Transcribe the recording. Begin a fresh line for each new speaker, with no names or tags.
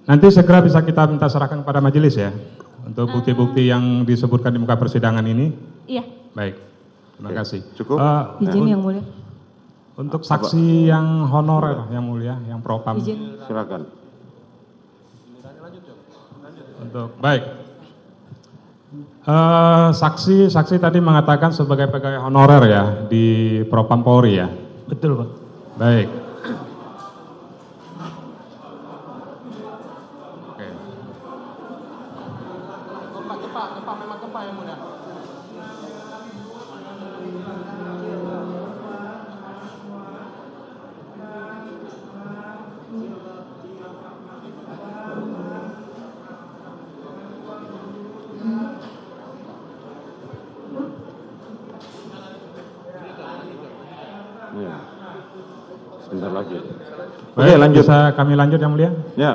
Nanti segera bisa kita minta serahkan kepada majelis ya, untuk bukti-bukti yang disebutkan di muka persidangan ini.
Iya.
Baik, terima kasih.
Cukup?
Izin yang mulia.
Untuk saksi yang honorer yang mulia, yang propam.
Izin.
Silakan.
Untuk baik. Saksi tadi mengatakan sebagai pegawai honorer ya di Propam Polri ya.
Betul, Pak.
Baik. Oke. Gempa memang gempa yang mulia.
Ya. Sebentar lagi.
Baik,
Oke, lanjut.
bisa kami lanjut yang mulia?
Ya.